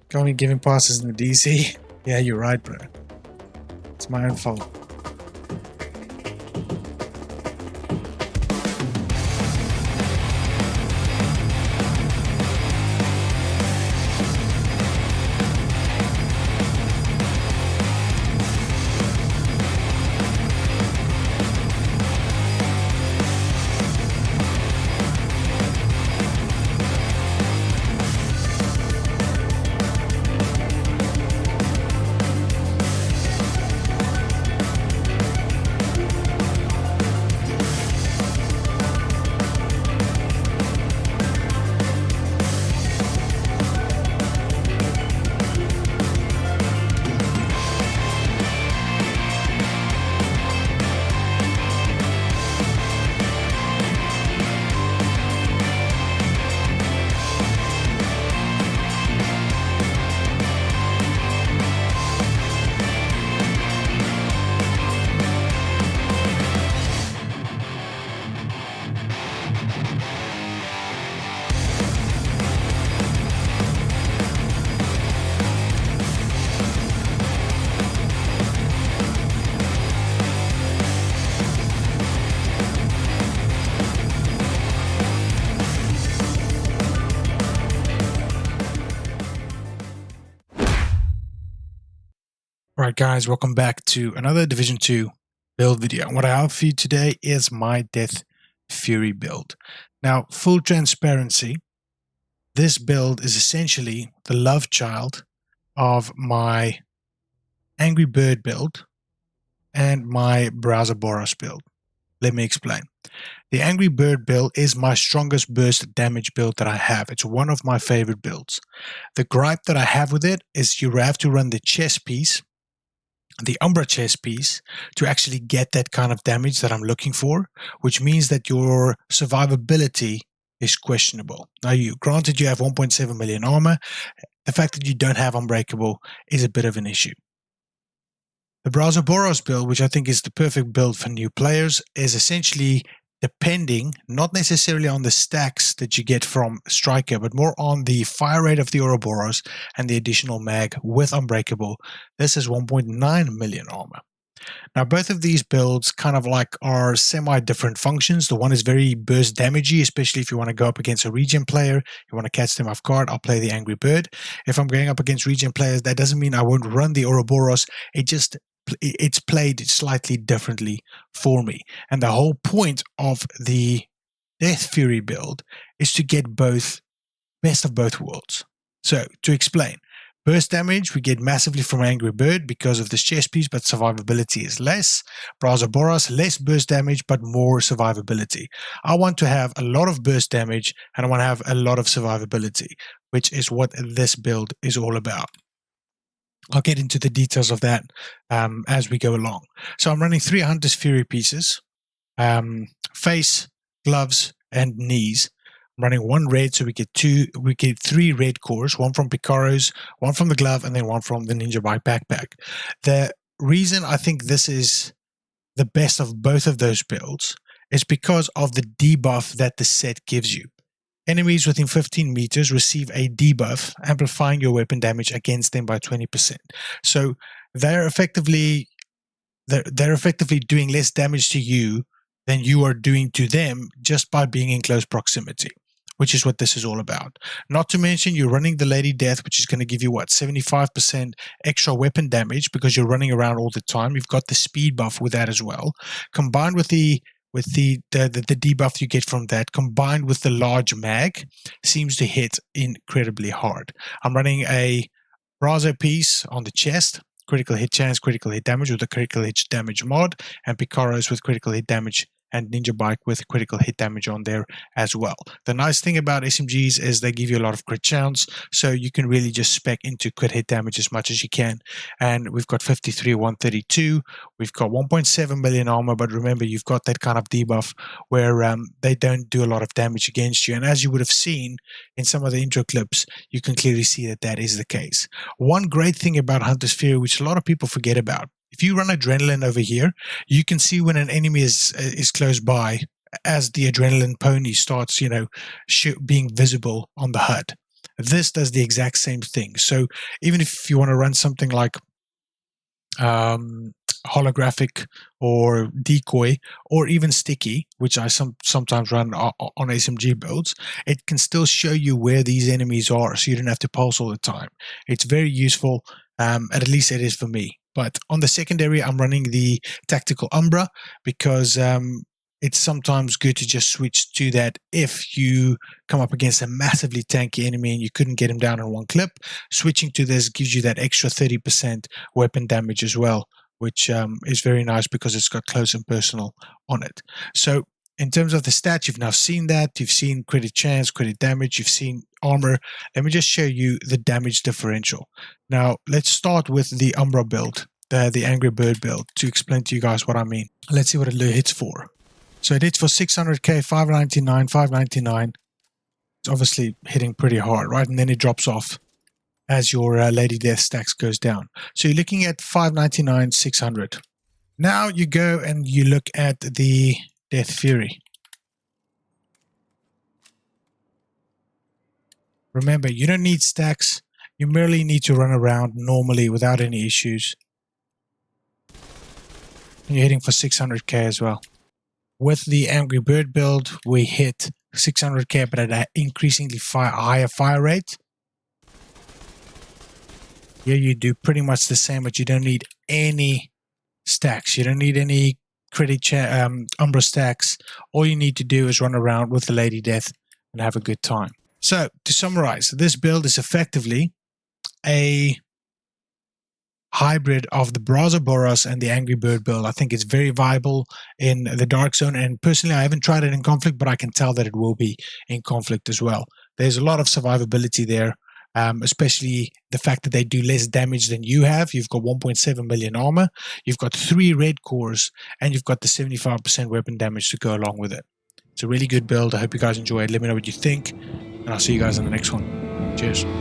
Can't be giving passes in the DC. Yeah, you're right, bro. It's my own fault. Alright guys, welcome back to another Division 2 build video. And what I have for you today is my Death Fury build. Now, full transparency, this build is essentially the love child of my Angry Bird build and my Browser Boros build. Let me explain. The Angry Bird build is my strongest burst damage build that I have. It's one of my favorite builds. The gripe that I have with it is you have to run the chess piece, the Umbra chess piece, to actually get that kind of damage that I'm looking for, which means that your survivability is questionable. Now, granted you have 1.7 million armor, the fact that you don't have Unbreakable is a bit of an issue. The Browser Boros build, which I think is the perfect build for new players, is essentially depending not necessarily on the stacks that you get from Striker, but more on the fire rate of the Ouroboros and the additional mag with Unbreakable. This is 1.9 million armor. Now, both of these builds kind of like are semi-different functions. The one is very burst damagey, especially if you want to go up against a regen player, you want to catch them off guard, I'll play the Angry Bird. If I'm going up against regen players, that doesn't mean I won't run the Ouroboros. It's played slightly differently for me. And the whole point of the Death Fury build is to get both best of both worlds. So, to explain, burst damage we get massively from Angry Bird because of this chess piece, but survivability is less. Browser Boros, less burst damage, but more survivability. I want to have a lot of burst damage and I want to have a lot of survivability, which is what this build is all about. I'll get into the details of that as we go along. So I'm running 3 Hunter's Fury pieces, face, gloves, and knees. I'm running 1 red, so we get 3 red cores, 1 from Picaro's, 1 from the glove, and then 1 from the Ninja Bike backpack. The reason I think this is the best of both of those builds is because of the debuff that the set gives you. Enemies within 15 meters receive a debuff, amplifying your weapon damage against them by 20%. So they're effectively doing less damage to you than you are doing to them just by being in close proximity, which is what this is all about. Not to mention you're running the Lady Death, which is going to give you, 75% extra weapon damage because you're running around all the time. You've got the speed buff with that as well. Combined with the debuff you get from that, combined with the large mag, seems to hit incredibly hard. I'm running a Brazo piece on the chest, critical hit chance, critical hit damage with the critical hit damage mod, and Picaro's with critical hit damage and Ninja Bike with critical hit damage on there as well. The nice thing about SMGs is they give you a lot of crit chance, so you can really just spec into crit hit damage as much as you can. And we've got 53, 132. We've got 1.7 million armor, but remember, you've got that kind of debuff where they don't do a lot of damage against you. And as you would have seen in some of the intro clips, you can clearly see that that is the case. One great thing about Hunter's Fury, which a lot of people forget about, if you run adrenaline over here, you can see when an enemy is close by as the adrenaline pony starts, being visible on the HUD. This does the exact same thing. So even if you want to run something like holographic or decoy or even sticky, which I sometimes run on SMG builds, it can still show you where these enemies are, so you don't have to pulse all the time. It's very useful, at least it is for me. But on the secondary, I'm running the Tactical Umbra because it's sometimes good to just switch to that if you come up against a massively tanky enemy and you couldn't get him down in one clip. Switching to this gives you that extra 30% weapon damage as well, which is very nice because it's got close and personal on it. So in terms of the stats, you've now seen that. You've seen credit chance, credit damage, you've seen armor. Let me just show you the damage differential. Now, let's start with the Umbra build, the Angry Bird build, to explain to you guys what I mean. Let's see what it hits for. So it hits for 600k, 599, 599. It's obviously hitting pretty hard, right? And then it drops off as your Lady Death stacks goes down. So you're looking at 599, 600. Now you go and you look at the Death Fury. Remember, you don't need stacks. You merely need to run around normally without any issues. And you're hitting for 600k as well. With the Angry Bird build, we hit 600k, but at an increasingly higher fire rate. Here you do pretty much the same, but you don't need any stacks. You don't need any credit Umbra stacks. All you need to do is run around with the Lady Death and have a good time. So, to summarize, this build is effectively a hybrid of the Boros and the Angry Bird build. I think it's very viable in the Darkzone, and personally I haven't tried it in Conflict, but I can tell that it will be in Conflict as well. There's a lot of survivability there, especially the fact that they do less damage than you have. You've got 1.7 million armor, you've got 3 red cores, and you've got the 75% weapon damage to go along with it. It's a really good build. I hope you guys enjoy it. Let me know what you think, and I'll see you guys in the next one. Cheers.